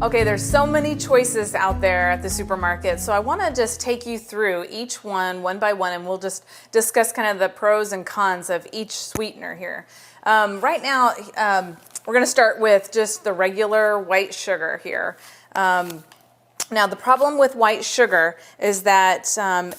Okay, there's so many choices out there at the supermarket, so I want to just take you through each one by one, and we'll just discuss kind of the pros and cons of each sweetener here. Right now, we're going to start with just the regular white sugar here. Now, the problem with white sugar is that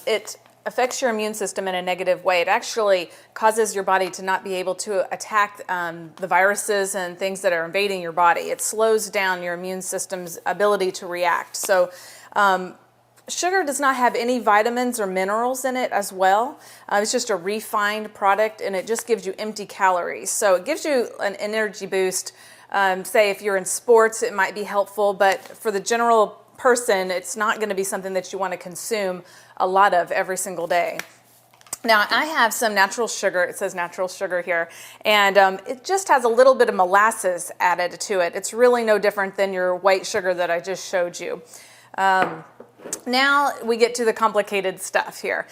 it affects your immune system in a negative way. It actually causes your body to not be able to attack the viruses and things that are invading your body. It slows down your immune system's ability to react. So sugar does not have any vitamins or minerals in it as well. It's just a refined product, and it just gives you empty calories. So it gives you an energy boost. Say if you're in sports, it might be helpful, but for the general person, it's not going to be something that you want to consume a lot of every single day. Now, I have some natural sugar. It says natural sugar here, and it just has a little bit of molasses added to it. It's really no different than your white sugar that I just showed you. Now we get to the complicated stuff here.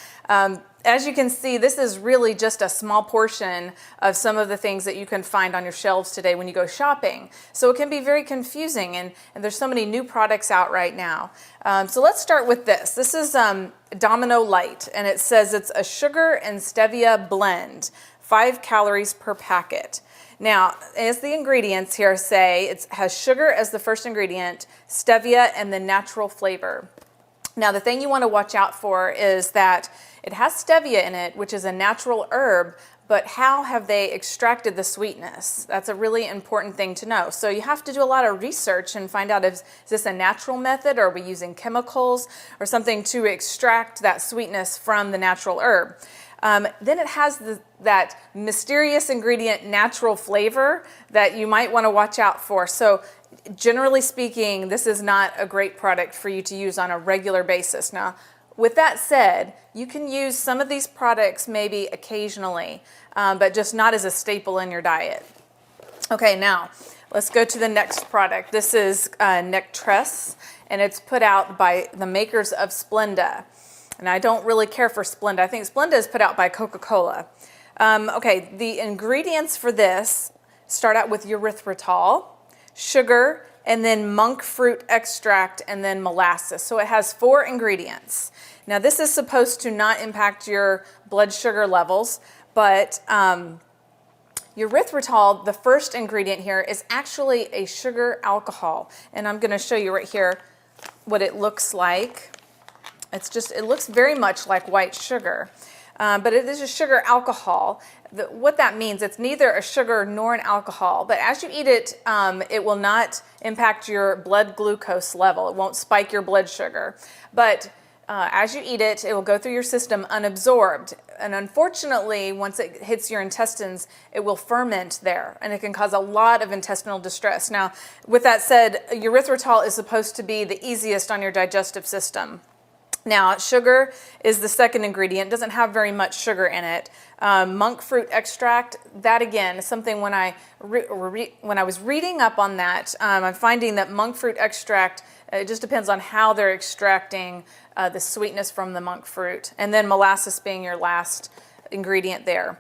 As you can see, this is really just a small portion of some of the things that you can find on your shelves today when you go shopping. So it can be very confusing, and there's so many new products out right now. So let's start with this. This is Domino Light, and it says it's a sugar and stevia blend, 5 calories per packet. Now, as the ingredients here say, it has sugar as the first ingredient, stevia, and the natural flavor. Now, the thing you want to watch out for is that it has stevia in it, which is a natural herb, but how have they extracted the sweetness? That's a really important thing to know. So you have to do a lot of research and find out, is this a natural method, or are we using chemicals or something to extract that sweetness from the natural herb? Then it has that mysterious ingredient, natural flavor, that you might want to watch out for. So generally speaking, this is not a great product for you to use on a regular basis. Now, with that said, you can use some of these products maybe occasionally, but just not as a staple in your diet. Okay, now let's go to the next product. This is Nectar, and it's put out by the makers of Splenda. And I don't really care for Splenda. I think Splenda is put out by Coca-Cola. Okay, the ingredients for this start out with erythritol, sugar, and then monk fruit extract, and then molasses. So it has 4 ingredients. Now, this is supposed to not impact your blood sugar levels, but erythritol, the first ingredient here, is actually a sugar alcohol. And I'm going to show you right here what it looks like. It looks very much like white sugar, but it is a sugar alcohol. What that means, it's neither a sugar nor an alcohol, but as you eat it, it will not impact your blood glucose level. It won't spike your blood sugar, but as you eat it, it will go through your system unabsorbed. And unfortunately, once it hits your intestines, it will ferment there, and it can cause a lot of intestinal distress. Now, with that said, erythritol is supposed to be the easiest on your digestive system. Now, sugar is the second ingredient. It doesn't have very much sugar in it. Monk fruit extract, that again is something when I was reading up on that, I'm finding that monk fruit extract, it just depends on how they're extracting the sweetness from the monk fruit. And then molasses being your last ingredient there.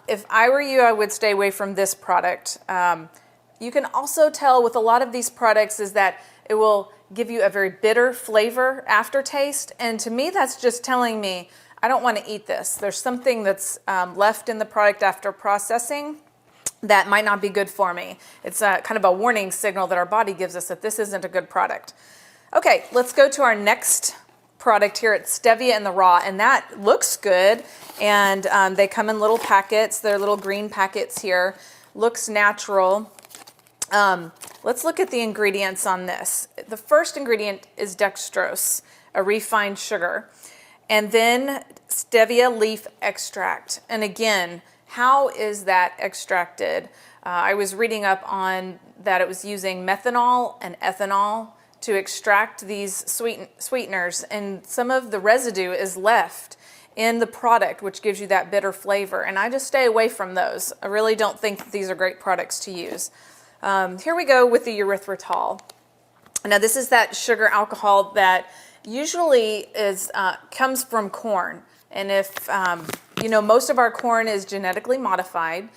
If I were you, I would stay away from this product. You can also tell with a lot of these products is that it will give you a very bitter flavor aftertaste, and to me that's just telling me I don't want to eat this. There's something that's left in the product after processing that might not be good for me. It's kind of a warning signal that our body gives us that this isn't a good product. Okay, let's go to our next product here. It's stevia in the raw, and that looks good, and they come in little packets. They're little green packets here. Looks natural. Let's look at the ingredients on this. The first ingredient is dextrose, a refined sugar, and then stevia leaf extract. And again, how is that extracted? I was reading up on that it was using methanol and ethanol to extract these sweeteners, and some of the residue is left in the product, which gives you that bitter flavor. And I just stay away from those. I really don't think that these are great products to use. Here we go with the erythritol. Now, this is that sugar alcohol that usually comes from corn. And if, most of our corn is genetically modified,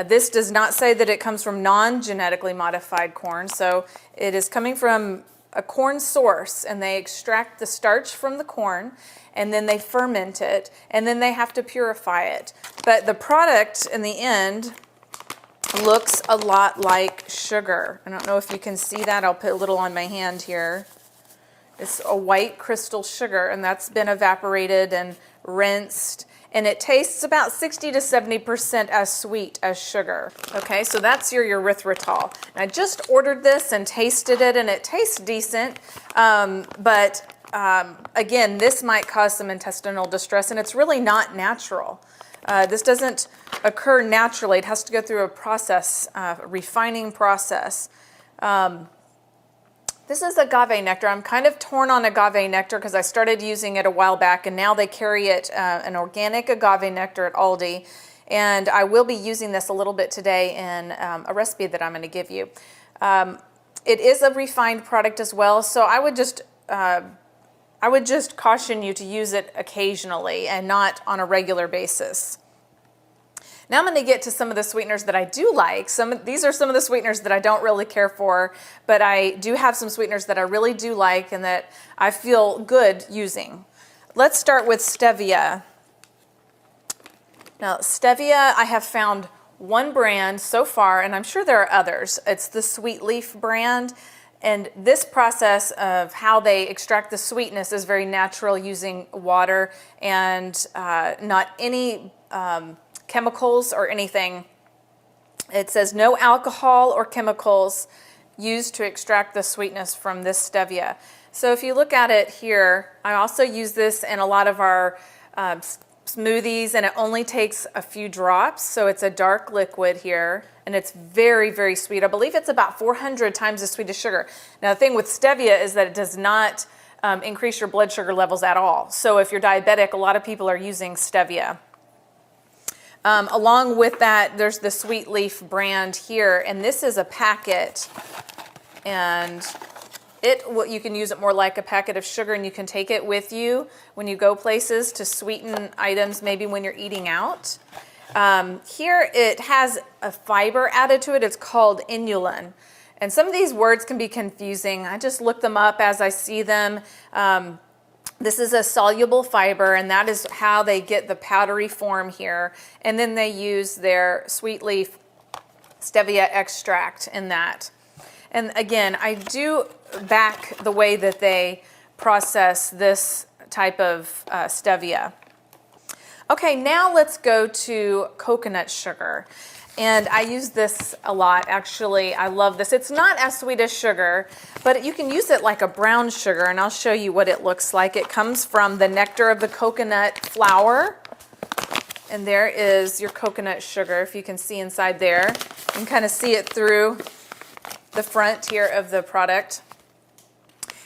This does not say that it comes from non-genetically modified corn, so it is coming from a corn source, and they extract the starch from the corn, and then they ferment it, and then they have to purify it. But the product in the end looks a lot like sugar. I don't know if you can see that. I'll put a little on my hand here. It's a white crystal sugar, and that's been evaporated and rinsed, and it tastes about 60 to 70% as sweet as sugar. Okay, so that's your erythritol. And I just ordered this and tasted it, and it tastes decent, but again, this might cause some intestinal distress, and it's really not natural. This doesn't occur naturally. It has to go through a process, a refining process. This is Agave Nectar. I'm kind of torn on Agave Nectar because I started using it a while back, and now they carry it, an organic Agave Nectar at Aldi. And I will be using this a little bit today in a recipe that I'm going to give you. It is a refined product as well, so I would just caution you to use it occasionally and not on a regular basis. Now I'm going to get to some of the sweeteners that I do like. These are some of the sweeteners that I don't really care for, but I do have some sweeteners that I really do like and that I feel good using. Let's start with stevia. Now, stevia, I have found one brand so far, and I'm sure there are others. It's the Sweet Leaf brand. And this process of how they extract the sweetness is very natural, using water and not any chemicals or anything. It says no alcohol or chemicals used to extract the sweetness from this stevia. So if you look at it here, I also use this in a lot of our smoothies, and it only takes a few drops. So it's a dark liquid here, and it's very, very sweet. I believe it's about 400 times as sweet as sugar. Now the thing with stevia is that it does not increase your blood sugar levels at all. So if you're diabetic, a lot of people are using stevia. Along with that, there's the Sweet Leaf brand here, and this is a packet, and you can use it more like a packet of sugar, and you can take it with you when you go places to sweeten items, maybe when you're eating out. Here it has a fiber added to it. It's called Inulin. And some of these words can be confusing. I just look them up as I see them. This is a soluble fiber, and that is how they get the powdery form here. And then they use their Sweet Leaf stevia extract in that. And again, I do back the way that they process this type of stevia. Okay, now let's go to coconut sugar. And I use this a lot, actually. I love this. It's not as sweet as sugar, but you can use it like a brown sugar, and I'll show you what it looks like. It comes from the nectar of the coconut flower. And there is your coconut sugar, if you can see inside there. You can kind of see it through the front here of the product.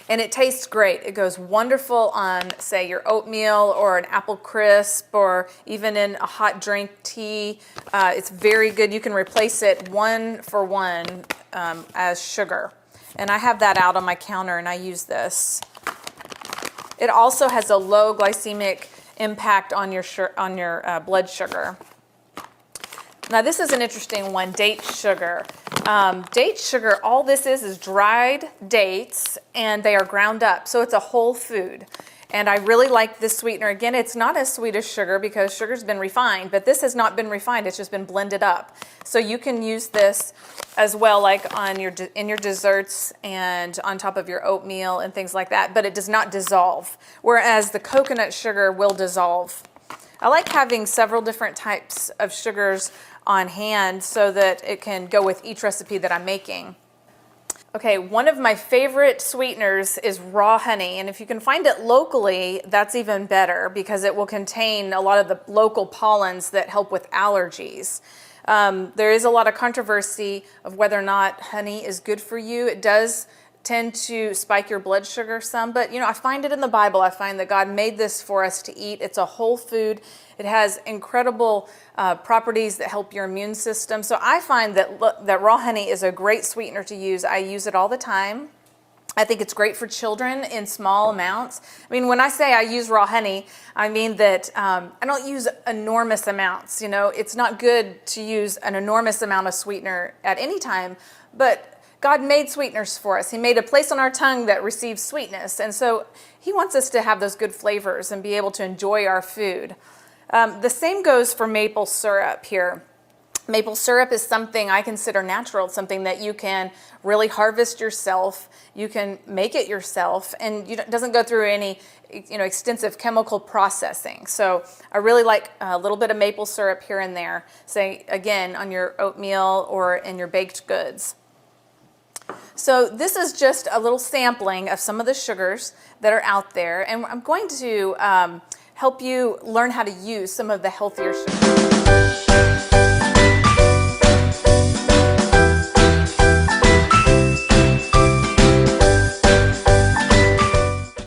And it tastes great. It goes wonderful on, say, your oatmeal or an apple crisp, or even in a hot drink tea. It's very good. You can replace it 1-for-1 as sugar. And I have that out on my counter, and I use this. It also has a low glycemic impact on your blood sugar. Now this is an interesting one, date sugar. Date sugar, all this is dried dates, and they are ground up. So it's a whole food. And I really like this sweetener. Again, it's not as sweet as sugar because sugar's been refined, but this has not been refined. It's just been blended up. So you can use this as well, like in your desserts and on top of your oatmeal and things like that, but it does not dissolve, whereas the coconut sugar will dissolve. I like having several different types of sugars on hand so that it can go with each recipe that I'm making. Okay, one of my favorite sweeteners is raw honey, and if you can find it locally, that's even better because it will contain a lot of the local pollens that help with allergies. There is a lot of controversy of whether or not honey is good for you. It does tend to spike your blood sugar some, but I find it in the Bible. I find that God made this for us to eat. It's a whole food. It has incredible properties that help your immune system. So I find that raw honey is a great sweetener to use. I use it all the time. I think it's great for children in small amounts. I mean, when I say I use raw honey, I mean that I don't use enormous amounts. You know, it's not good to use an enormous amount of sweetener at any time, but God made sweeteners for us. He made a place on our tongue that receives sweetness. And so he wants us to have those good flavors and be able to enjoy our food. The same goes for maple syrup here. Maple syrup is something I consider natural. It's something that you can really harvest yourself. You can make it yourself, and it doesn't go through any extensive chemical processing. So I really like a little bit of maple syrup here and there, say again on your oatmeal or in your baked goods. So this is just a little sampling of some of the sugars that are out there, and I'm going to help you learn how to use some of the healthier sugars.